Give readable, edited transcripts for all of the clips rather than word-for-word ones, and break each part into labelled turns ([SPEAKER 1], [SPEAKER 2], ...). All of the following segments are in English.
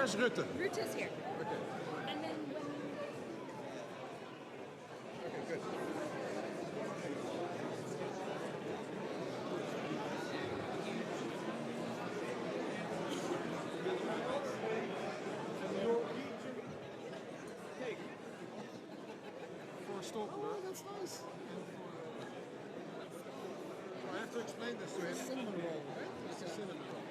[SPEAKER 1] Where's Rutte?
[SPEAKER 2] Ruta's here.
[SPEAKER 1] Okay.
[SPEAKER 2] And then when
[SPEAKER 1] Okay, good. Norwegian cake for Stoltenberg.
[SPEAKER 3] Oh, that's nice.
[SPEAKER 1] So I have to explain this to him.
[SPEAKER 3] Cinnamon roll, right?
[SPEAKER 1] It's a cinnamon roll.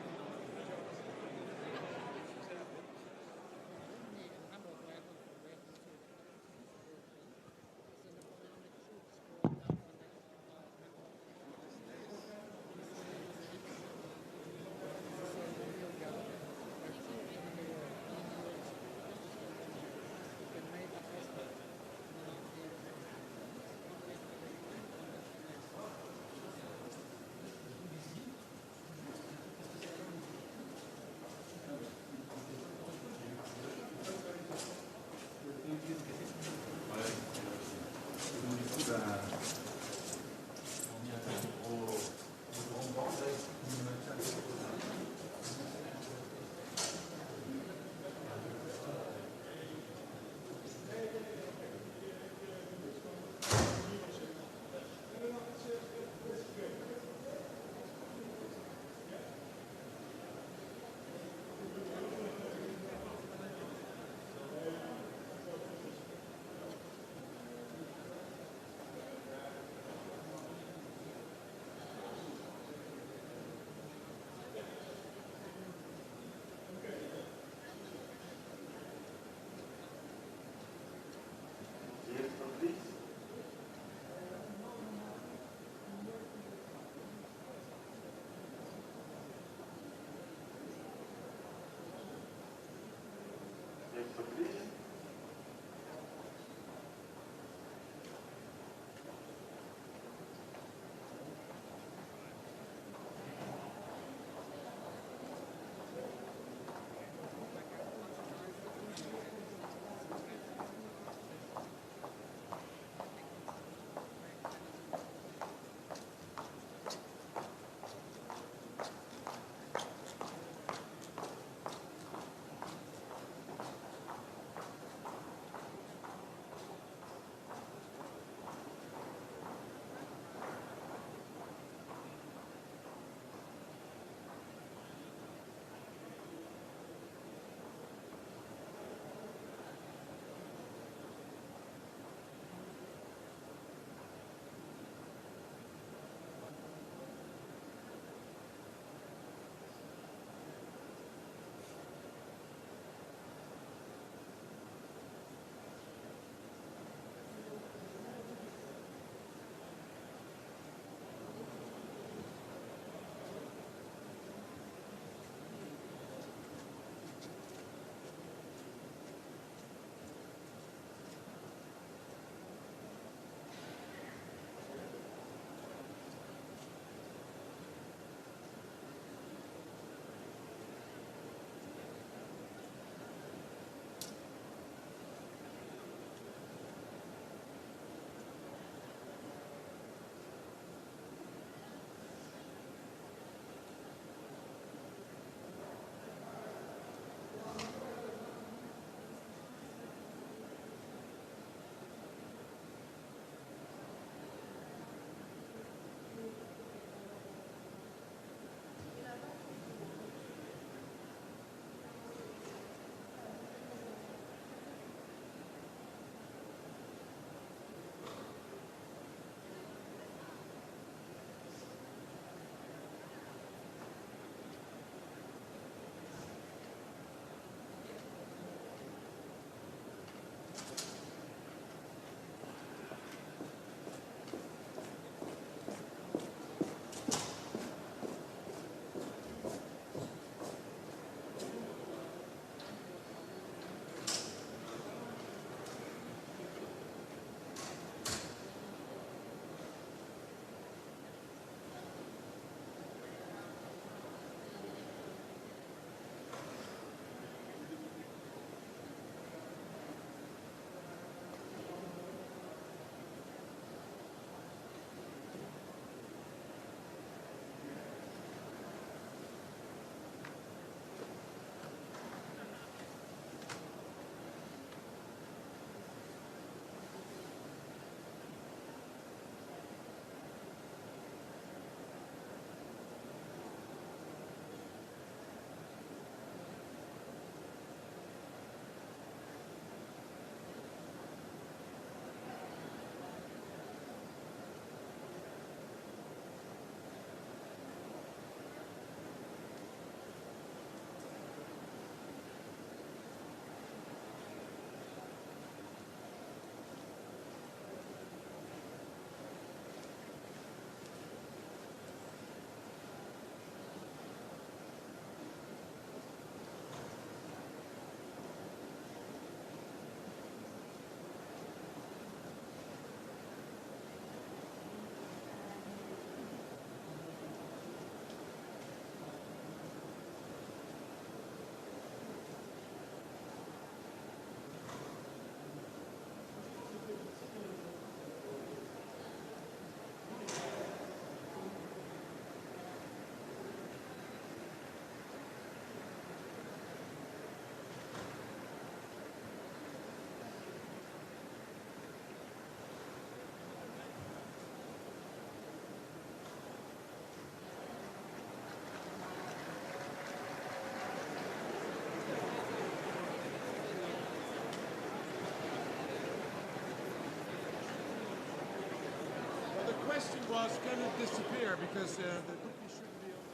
[SPEAKER 1] question was, can it disappear? Because the cookie shouldn't be on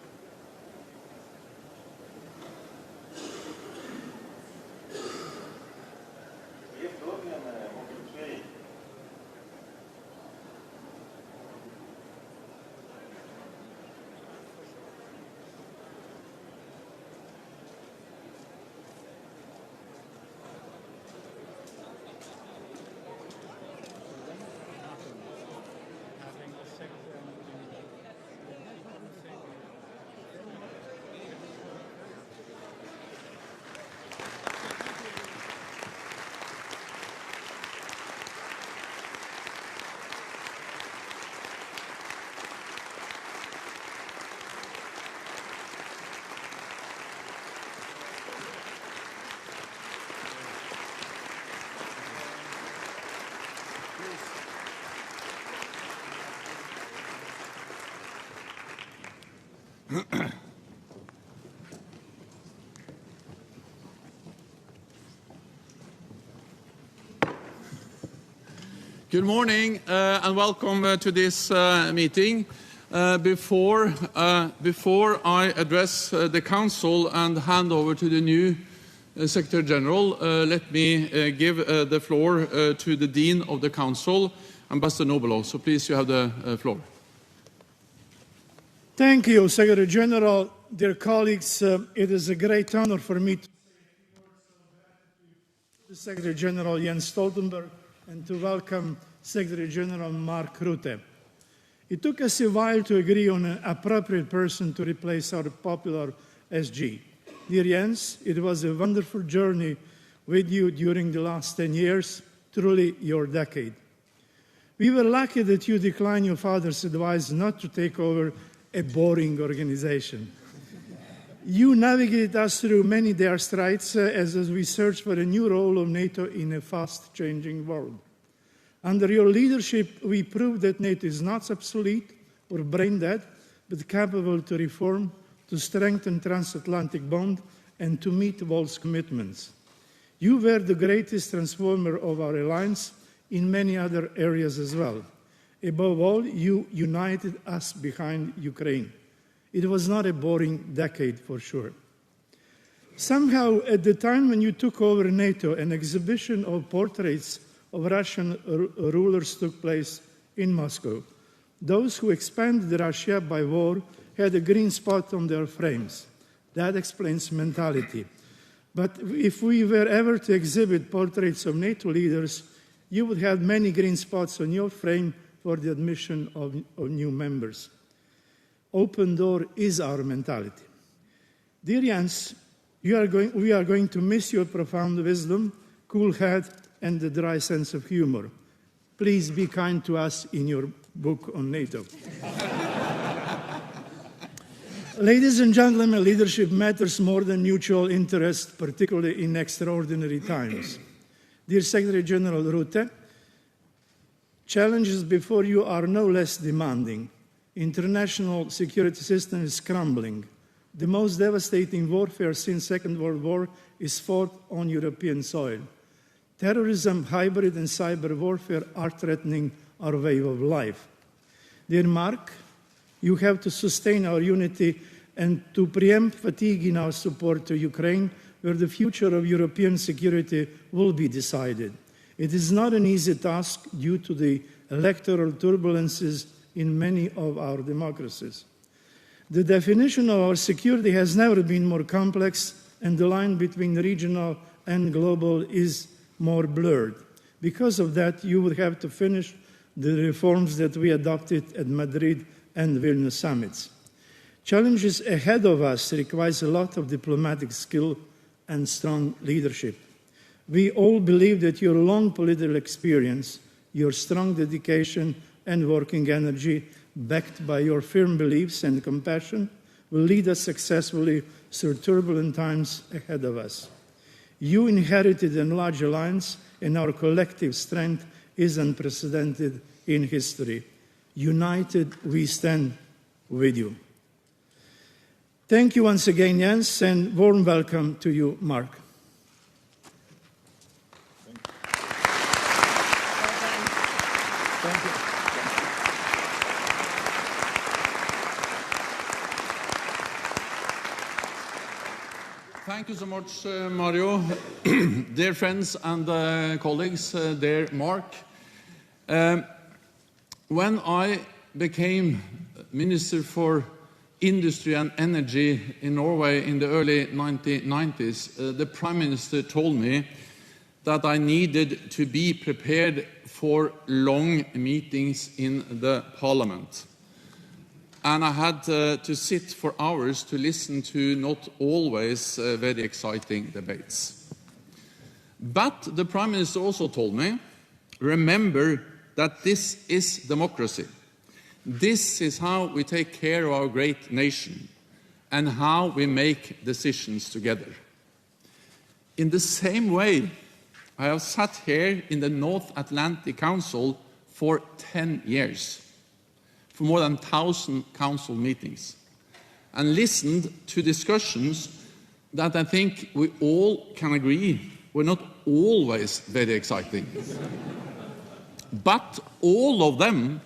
[SPEAKER 2] Good morning and welcome to this meeting. Before I address the Council and hand over to the new Secretary General, let me give the floor to the Dean of the Council, Ambassador Nobelo. So please, you have the floor.
[SPEAKER 3] Thank you, Secretary General. Dear colleagues, it is a great honor for me to the Secretary General Jens Stoltenberg and to welcome Secretary General Mark Rutte. It took us a while to agree on an appropriate person to replace our popular SG. Dear Jens, it was a wonderful journey with you during the last 10 years, truly your decade. We were lucky that you declined your father's advice not to take over a boring organization. You navigated us through many dire straits as we search for a new role of NATO in a fast-changing world. Under your leadership, we proved that NATO is not obsolete or brain-dead, but capable to reform, to strengthen transatlantic bond, and to meet world's commitments. You were the greatest transformer of our alliance in many other areas as well. Above all, you united us behind Ukraine. It was not a boring decade, for sure. Somehow, at the time when you took over NATO, an exhibition of portraits of Russian rulers took place in Moscow. Those who expanded Russia by war had a green spot on their frames. That explains mentality. But if we were ever to exhibit portraits of NATO leaders, you would have many green spots on your frame for the admission of new members. Open door is our mentality. Dear Jens, we are going to miss your profound wisdom, cool head, and the dry sense of humor. Please be kind to us in your book on NATO. Ladies and gentlemen, leadership matters more than mutual interest, particularly in extraordinary times. Dear Secretary General Rutte, challenges before you are no less demanding. International security system is crumbling. The most devastating warfare since Second World War is fought on European soil. Terrorism, hybrid and cyber warfare are threatening our way of life. Dear Mark, you have to sustain our unity and to preempt fatigue in our support to Ukraine, where the future of European security will be decided. It is not an easy task due to the electoral turbulences in many of our democracies. The definition of our security has never been more complex, and the line between regional and global is more blurred. Because of that, you would have to finish the reforms that we adopted at Madrid and Vilnius summits. Challenges ahead of us requires a lot of diplomatic skill and strong leadership. We all believe that your long political experience, your strong dedication and working energy, backed by your firm beliefs and compassion, will lead us successfully through turbulent times ahead of us. You inherited a large alliance, and our collective strength is unprecedented in history. United, we stand with you. Thank you once again, Jens, and warm welcome to you, Mark.
[SPEAKER 2] Thank you so much, Mario. Dear friends and colleagues, dear Mark. When I became Minister for Industry and Energy in Norway in the early 1990s, the Prime Minister told me that I needed to be prepared for long meetings in the Parliament. And I had to sit for hours to listen to not always very exciting debates. But the Prime Minister also told me, remember that this is democracy. This is how we take care of our great nation and how we make decisions together. In the same way, I have sat here in the North Atlantic Council for 10 years, for more than 1,000 council meetings, and listened to discussions that I think we all can agree were not always very exciting. But all of them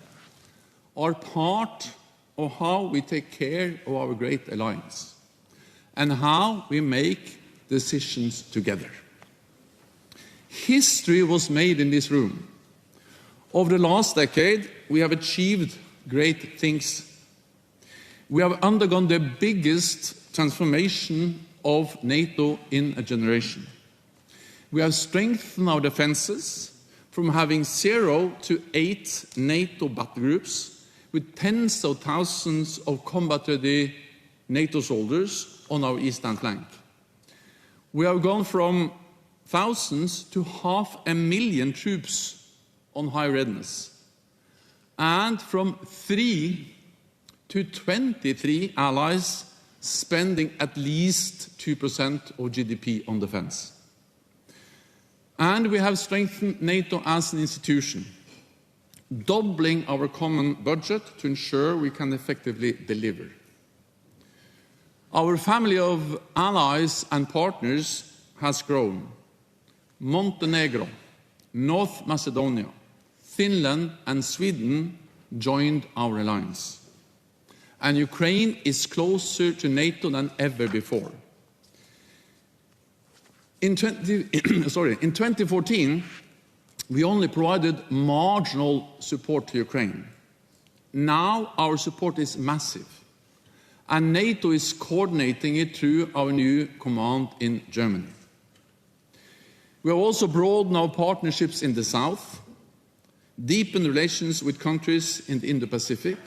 [SPEAKER 2] are part of how we take care of our great alliance and how we make decisions together. History was made in this room. Over the last decade, we have achieved great things. We have undergone the biggest transformation of NATO in a generation. We have strengthened our defenses from having 0 to 8 NATO battle groups with tens of thousands of combat-ready NATO soldiers on our eastern flank. We have gone from thousands to 500,000 troops on high readiness, and from 3 to 23 allies spending at least 2% of GDP on defense. And we have strengthened NATO as an institution, doubling our common budget to ensure we can effectively deliver. Our family of allies and partners has grown. Montenegro, North Macedonia, Finland and Sweden joined our alliance. And Ukraine is closer to NATO than ever before. In 2014, we only provided marginal support to Ukraine. Now our support is massive, and NATO is coordinating it through our new command in Germany. We have also broadened our partnerships in the south, deepened relations with countries in the Indo-Pacific,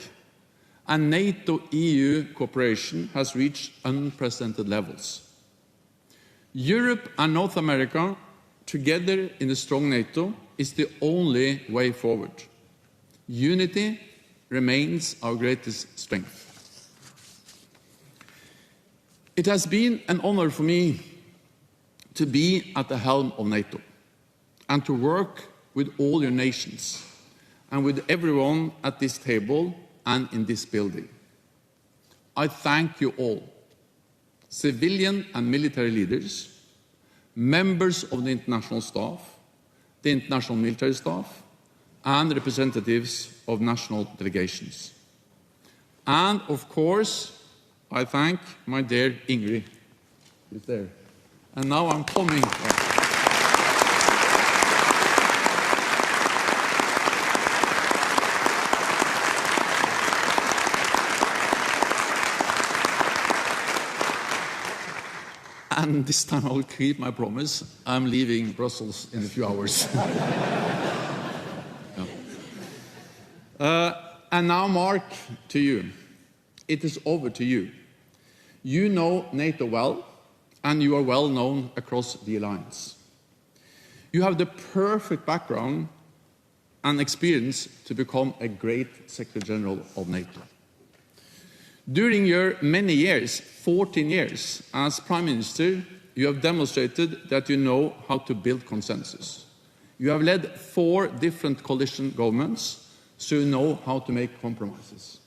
[SPEAKER 2] and NATO-EU cooperation has reached unprecedented levels. Europe and North America, together in a strong NATO, is the only way forward. Unity remains our greatest strength. It has been an honor for me to be at the helm of NATO and to work with all your nations and with everyone at this table and in this building. I thank you all, civilian and military leaders, members of the international staff, the international military staff, and representatives of national delegations. And of course, I thank my dear Ingrid, who's there. And now I'm coming. And this time I will keep my promise. I'm leaving Brussels in a few hours. And now, Mark, to you. It is over to you. You know NATO well, and you are well known across the alliance. You have the perfect background and experience to become a great Secretary General of NATO. During your many years, 14 years, as Prime Minister, you have demonstrated that you know how to build consensus. You have led 4 different coalition governments, so you know how to make compromises.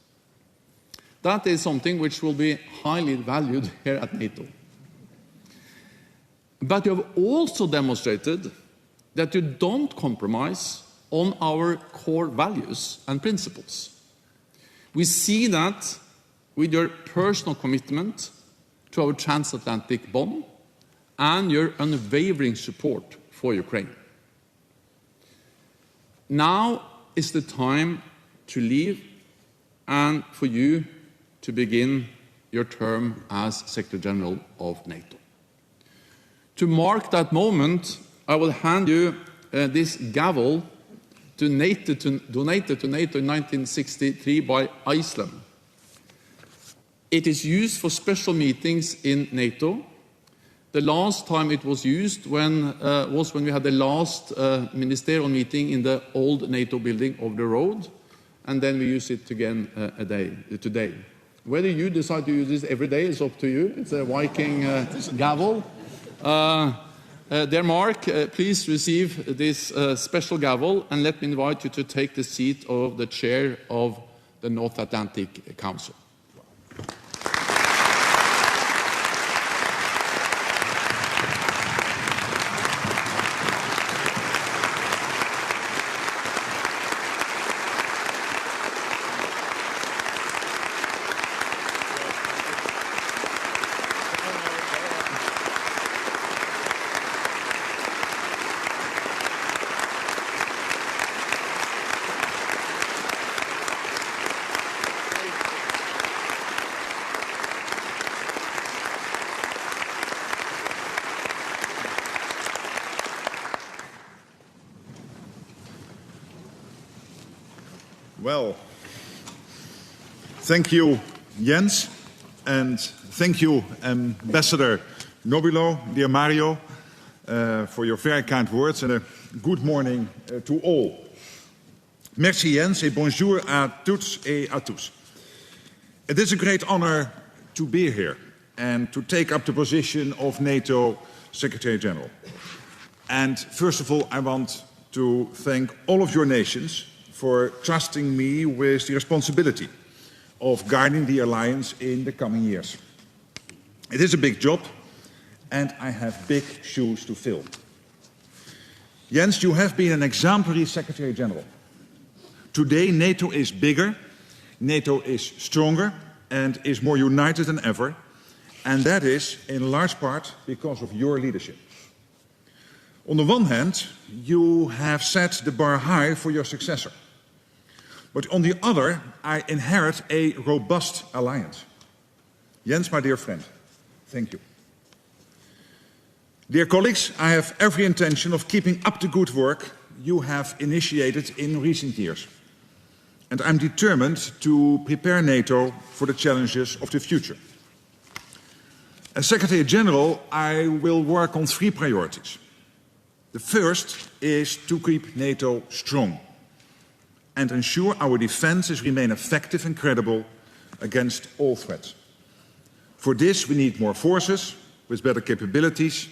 [SPEAKER 2] That is something which will be highly valued here at NATO. But you have also demonstrated that you don't compromise on our core values and principles. We see that with your personal commitment to our transatlantic bond and your unwavering support for Ukraine. Now is the time to leave and for you to begin your term as Secretary General of NATO. To mark that moment, I will hand you this gavel donated to NATO in 1963 by Iceland. It is used for special meetings in NATO. The last time it was used was when we had the last ministerial meeting in the old NATO building over the road, and then we use it again today. Whether you decide to use this every day is up to you. It's a Viking gavel. Dear Mark, please receive this special gavel, and let me invite you to take the seat of the chair of the North Atlantic Council.
[SPEAKER 4] Well, thank you, Jens, and thank you, Ambassador Nobilo, dear Mario, for your very kind words, and a good morning to all. Merci, Jens, et bonjour à toutes et à tous. It is a great honor to be here and to take up the position of NATO Secretary General. And first of all, I want to thank all of your nations for trusting me with the responsibility of guiding the alliance in the coming years. It is a big job, and I have big shoes to fill. Jens, you have been an exemplary Secretary General. Today, NATO is bigger, NATO is stronger, and is more united than ever, and that is in large part because of your leadership. On the one hand, you have set the bar high for your successor. But on the other, I inherit a robust alliance. Jens, my dear friend, thank you. Dear colleagues, I have every intention of keeping up the good work you have initiated in recent years. And I'm determined to prepare NATO for the challenges of the future. As Secretary General, I will work on 3 priorities. The first is to keep NATO strong and ensure our defenses remain effective and credible against all threats. For this, we need more forces with better capabilities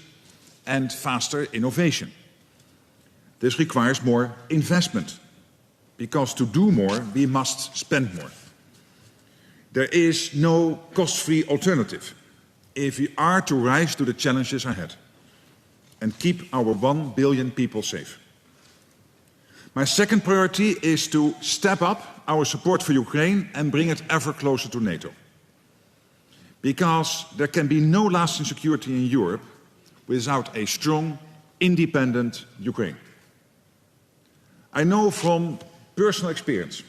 [SPEAKER 4] and faster innovation. This requires more investment, because to do more, we must spend more. There is no cost-free alternative if we are to rise to the challenges ahead and keep our 1 billion people safe. My second priority is to step up our support for Ukraine and bring it ever closer to NATO. Because there can be no lasting security in Europe without a strong, independent Ukraine. I know from personal experience,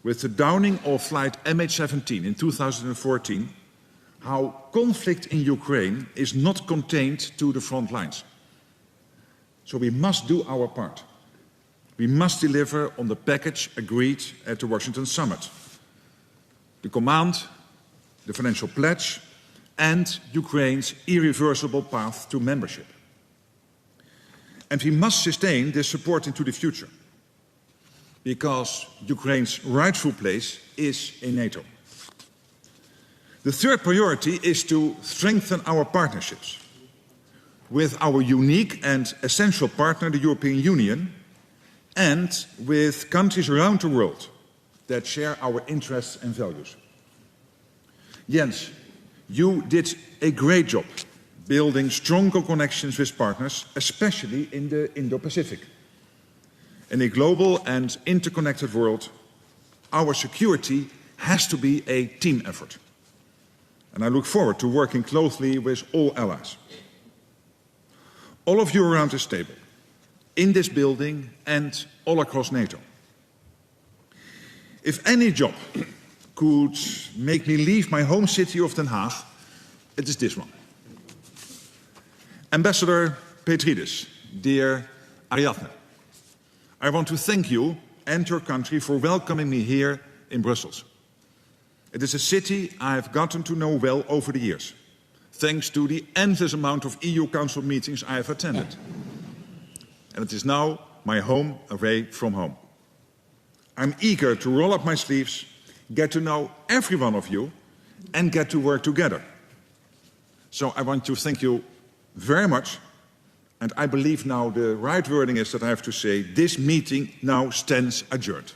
[SPEAKER 4] with the downing of flight MH17 in 2014, how conflict in Ukraine is not contained to the front lines. So we must do our part. We must deliver on the package agreed at the Washington summit. The command, the financial pledge, and Ukraine's irreversible path to membership. And we must sustain this support into the future, because Ukraine's rightful place is in NATO. The third priority is to strengthen our partnerships with our unique and essential partner, the European Union, and with countries around the world that share our interests and values. Jens, you did a great job building stronger connections with partners, especially in the Indo-Pacific. In a global and interconnected world, our security has to be a team effort. And I look forward to working closely with all allies. all of you around this table, in this building and all across NATO. If any job could make me leave my home city of Den Haag, it is this one. Ambassador Petridis, dear Ariadne, I want to thank you and your country for welcoming me here in Brussels. It is a city I have gotten to know well over the years, thanks to the endless amount of EU Council meetings I have attended. And it is now my home away from home. I'm eager to roll up my sleeves, get to know every one of you, and get to work together. So I want to thank you very much. And I believe now the right wording is that I have to say this meeting now stands adjourned.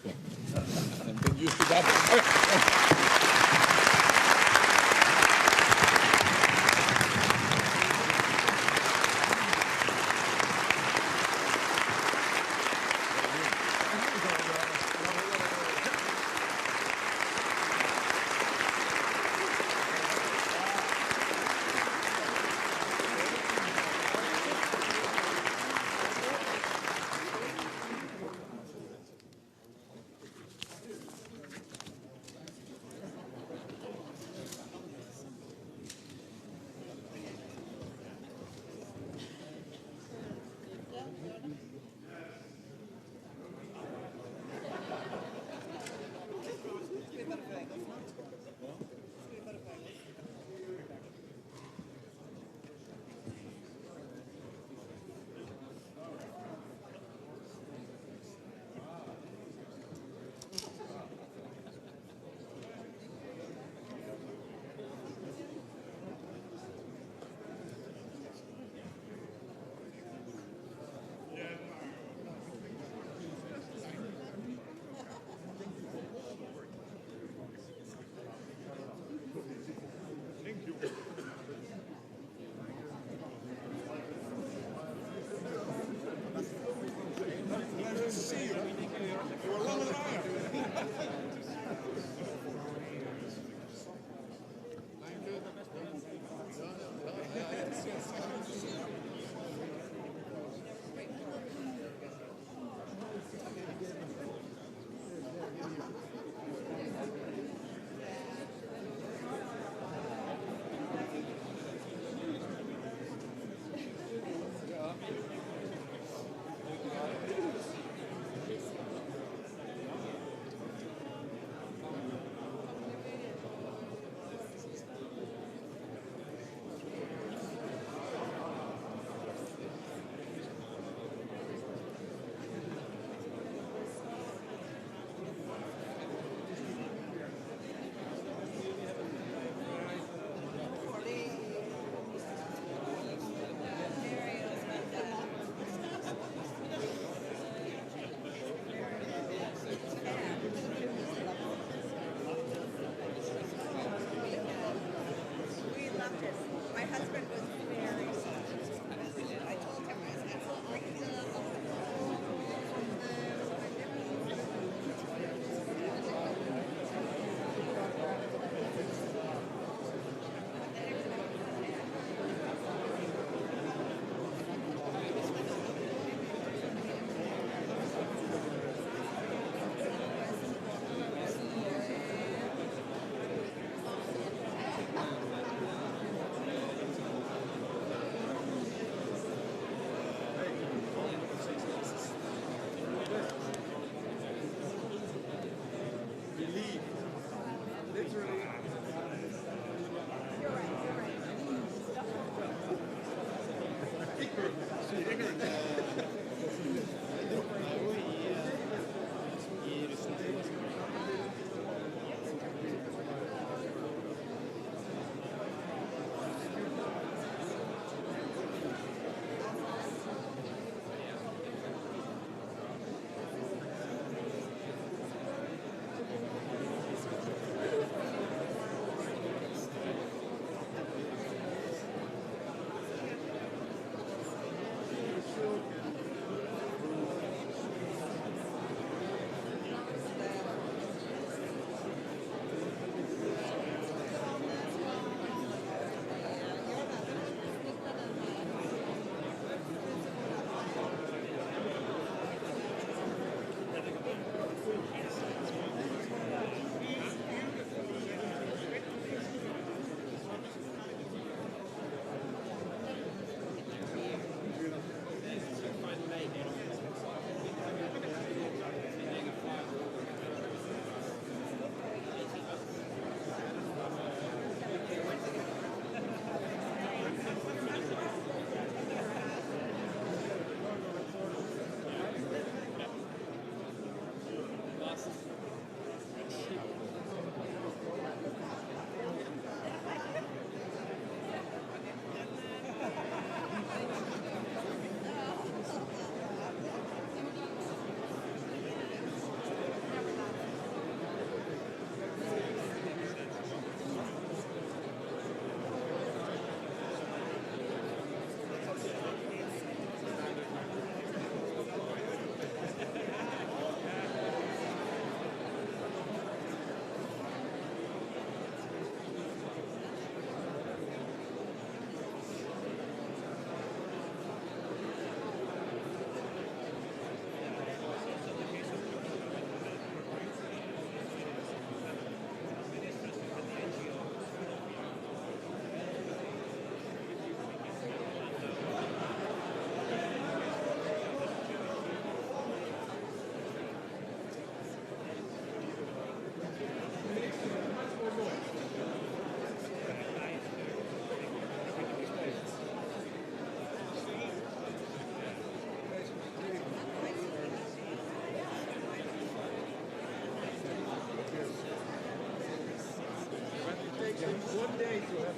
[SPEAKER 5] One day to have.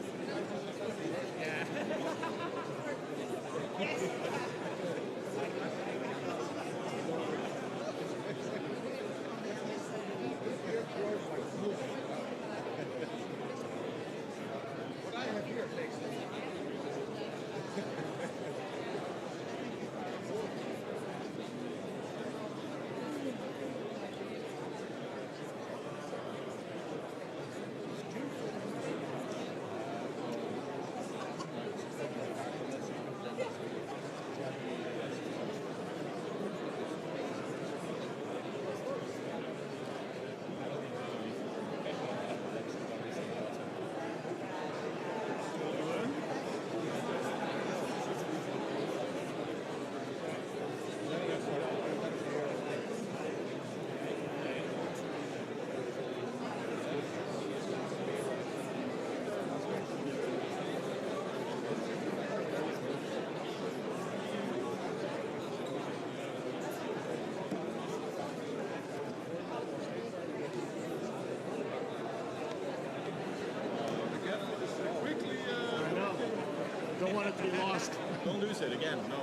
[SPEAKER 5] What I have here takes
[SPEAKER 6] Don't want it to be lost.
[SPEAKER 5] Don't lose it again. No.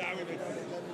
[SPEAKER 6] down with it.